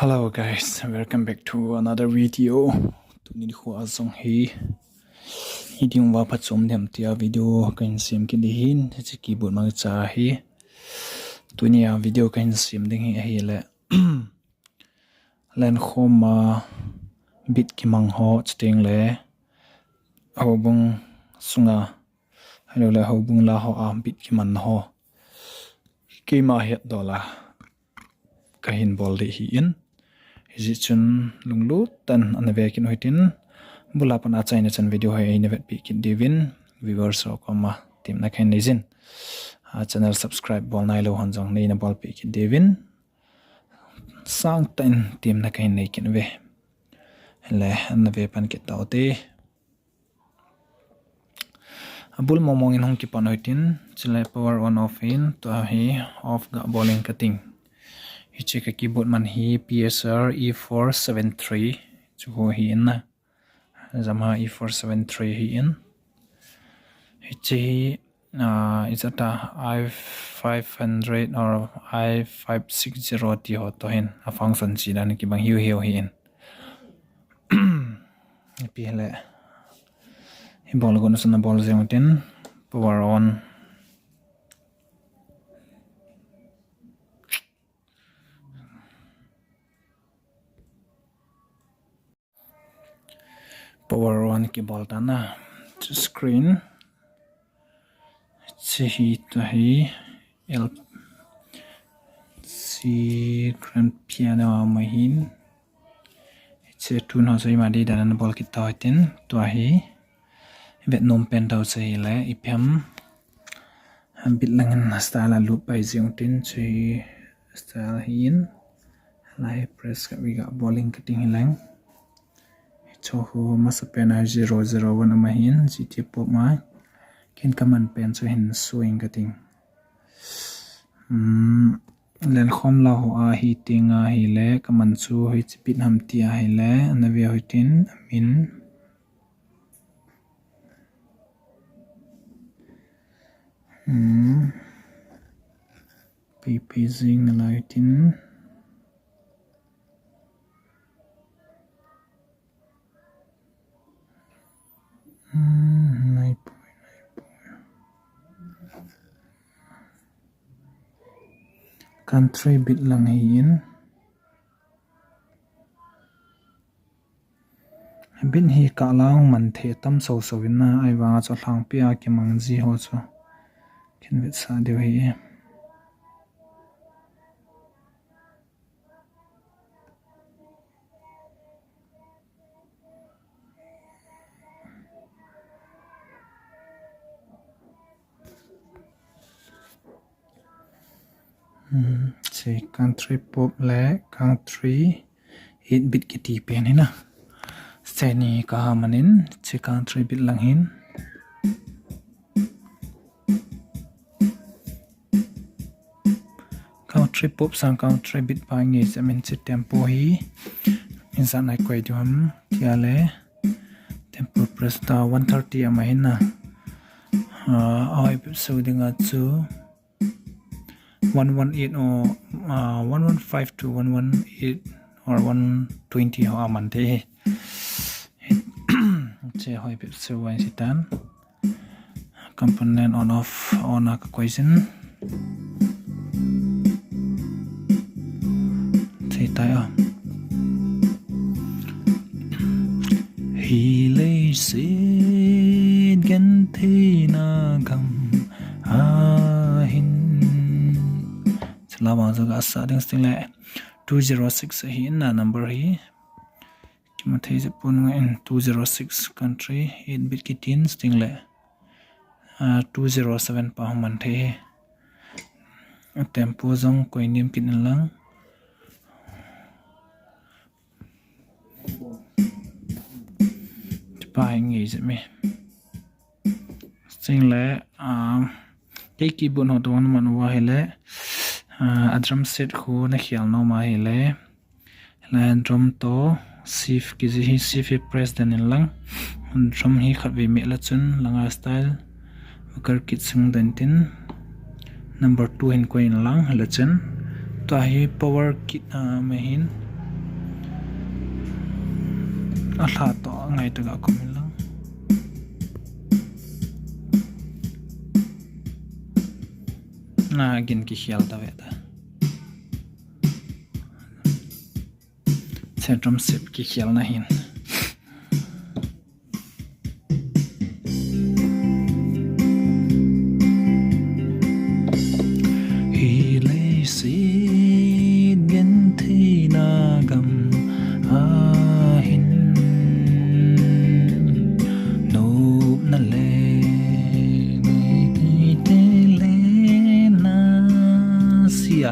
Hello guys, welcome back to another video. Tuni khu azong hi hiding wa phachom dem tia video kan sim ki dihin chi keyboard mang cha hi tuni a video kan sim ding hi le Lenkhom bit ki Manho chting le Houbung sunga hello le Houbung la ho bit ki Manho ki ma het dola kahin bol de hi in is chun lunglu tan an vekin hoitin bulapan a chaina chan video hai nevet pi kin divin viewers ro koma tim na khain lejin a channel subscribe bol nai lo hanjong nei na bol pi kin divin sang tan tim na khain nei kin ve le an ve pan ke tauti abul momong in hong ki pan hoitin chile power on off in to hi off ga bowling cutting check a keyboard man hi PSR E473 chu hi in na zama E473 hi in hi is at I500 or I560 ti ho to hin a function chi dan ki bang hi hi in pi hele hi bol gon sana bol zeng tin power on power on ki bol tana screen hi to hi l c grand piano mahin che tun ho sai ma di dan bol ki to tin to hi Vietnam pen tau sei le ipem bit langan style loop pai jong tin chi style hin lai press ka wi ga bowling cutting lang chohu masa pen 001 amahin gt pop ma ken command pen so hin swing cutting Lenkhom la ho a hi tinga hi le command chu hi chipit ham tia hi le anavia hoitin min pp zing na lightin country bit lang hiin bin hi ka lang man the tam so so in na ai wa cho thlang pia ki mang ji ho cho ken vit sa de hi say country pop le country 8 bit ki ti pen hina seni ka manin che country bit lang hin country pop sang country bit pa nge chamin che tempo hi insan ai koi du ham tia le tempo press ta 130 ama hina ai so dinga chu 118 or 115 to 118 or 120 ho aman the che hoi bit so wan sitan component on off on a question thì tay hi lei sin gan thi na gam a hin lama zaga sa ding sting le 206 hi na number hi kim thei je pun in 206 country 8 bit ki tin sting le 207 pa man the tempo jong koi nim kin lang pa ngi je me sting le cái keyboard ho don man wa hele drum set khu na khial no ma hele la drum to shift ki ji shift press den lang drum hi khat ve me la chun langa style kar kit sung den tin number 2 hin ko in lang la chen to hi power kit ma hin a hla to ngai ta ga komin lang na gin ki hial ta ve ta centrum sip ki hial na hin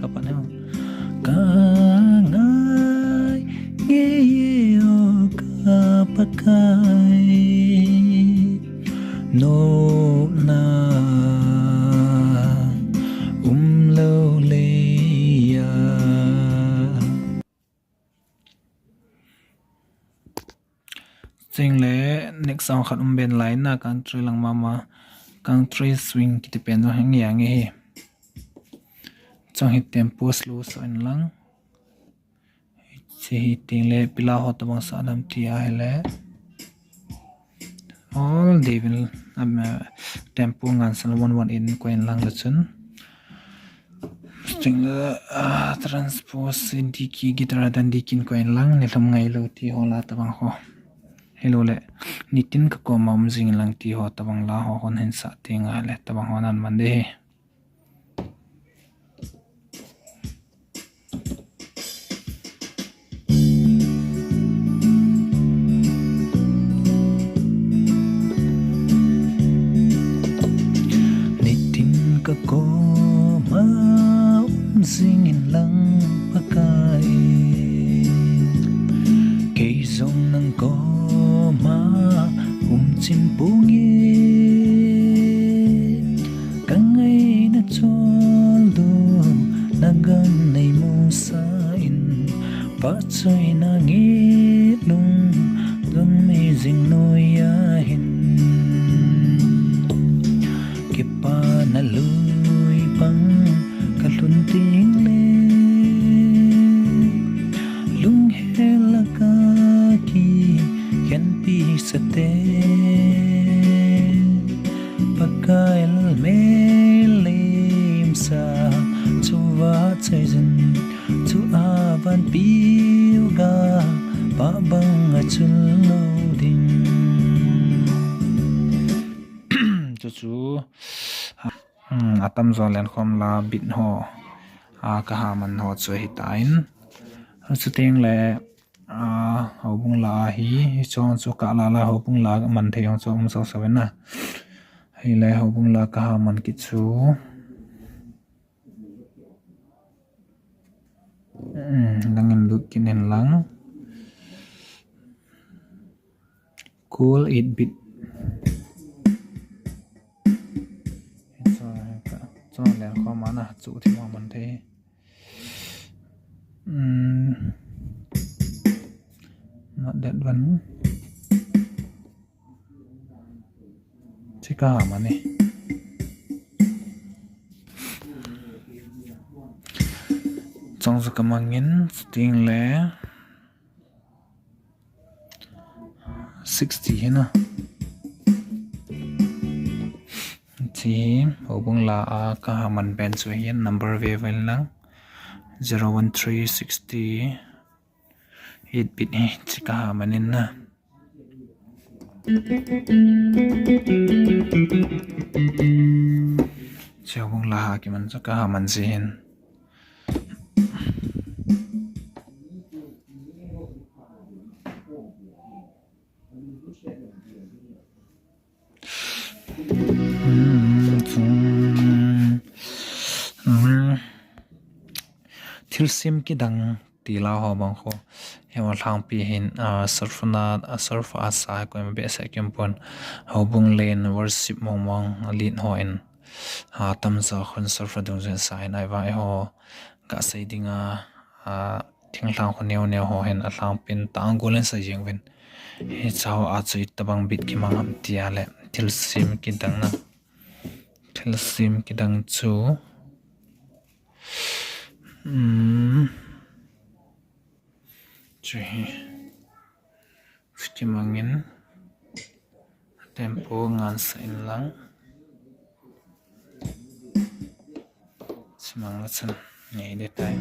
ka pa na ka ngai ye o ka pa kai no na lo le ya ching le next song khat ben line na country lang mama country swing ki te pen no hang yang he trong hit tempo slow so in lang che hiting le pila hot bang sa nam ti a hele all they will tempo ngan san 1 in ko in lang la chun string la transpose diki guitar dan dikin ko in lang ne lam ngai lo ti hola ta bang ho hello le nitin ka ko mam jing lang ti ho ta bang la ho hon hen sa tinga le ta bang honan man de ko ma singin lang pakai kay zong nang ko ma chimpungi kangay na cholo nagan nay mo sain patsoy na ngilong don may zingnoyahin kipa naluy pang kalunting le lunghela kaki yan pisate pagkail melim sa chuwa chayzen chu avan piuga babang achuloding chu atam zo Lenkhom la bit ho kaha man ho chu hitain chu teng le Houbung la hi chong chu ka la Houbung la man the yong chong so so na hi le Houbung la kaha man ki chu langin look kinin lang cool 8 bit cho Lenkhom mana chu thi mo man the not that one chika mane chong zu kamangin sting le 60 hena chi Houbung la ka man ben chu hian number ve vel lang 01360 8 bit he chika manin na Houbung la ki man chu ka man sin thil sim ki dang tila ho bang kho hewa thang pi hin surfna surf asa ko me be sa kempon Houbung len worship mong lin ho in tam za khon surf dong zen sai nai vai ho ka sei dinga thing thang kho neu neu ho hen a thang pin tang golen sa jeng ven he chao a chui tabang bit ki mangam tia le thil sim ki dang na thil sim ki dang chu Kimangin tempo ngan sain lang simang latsan ngay de tay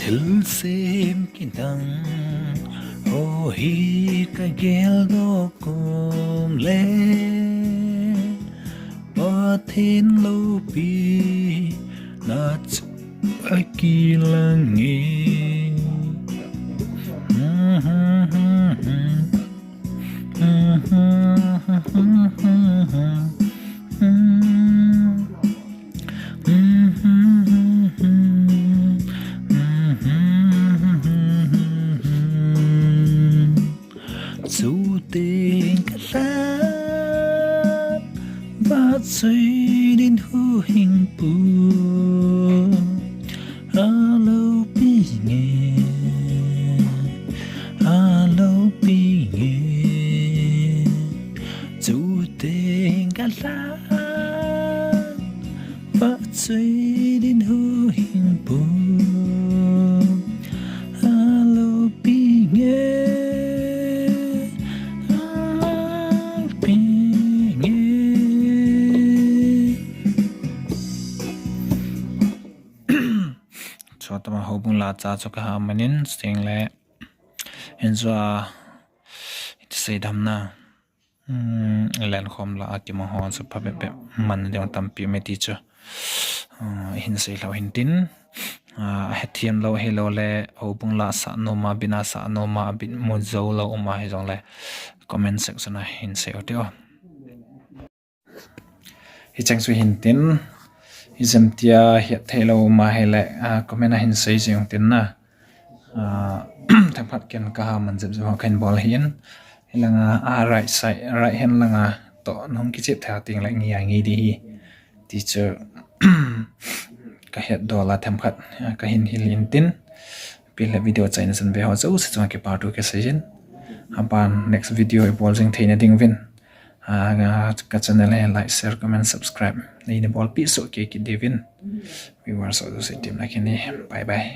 thil sem kidang o hi ka gel do kum le pathin lo pi na akilangi Dù tình cắt lát và xây đến hư hình bù alo bi nghe dù tình cắt lát và xây đến hư hình bù alo bi nghe cho tama Houbung la cha cho ka manin sting le enjoy say damna Lenkhom la Manho so pa be man de tampi me teacher hin sei lo hin tin hethiam lo hello le Houbung la sa no ma bina sa no ma bit mo zo lo ma he jong le comment section a hin sei otio hi chang su hin tin izamtia hiat thelo ma hele comment a hin sei jong tin na thampat ken ka man jeb jo khan bol hin langa right side right hand langa to nong ki chep tha ting la ngi di teacher ka het dola thampat ka hin hilin tin pila video chaina san be ho zo se chang ke part ke session hapan next video bol jing theina ding vin ka channel like share comment subscribe nei ne bol pi so ke ki devin viewers so se tim la kini bye bye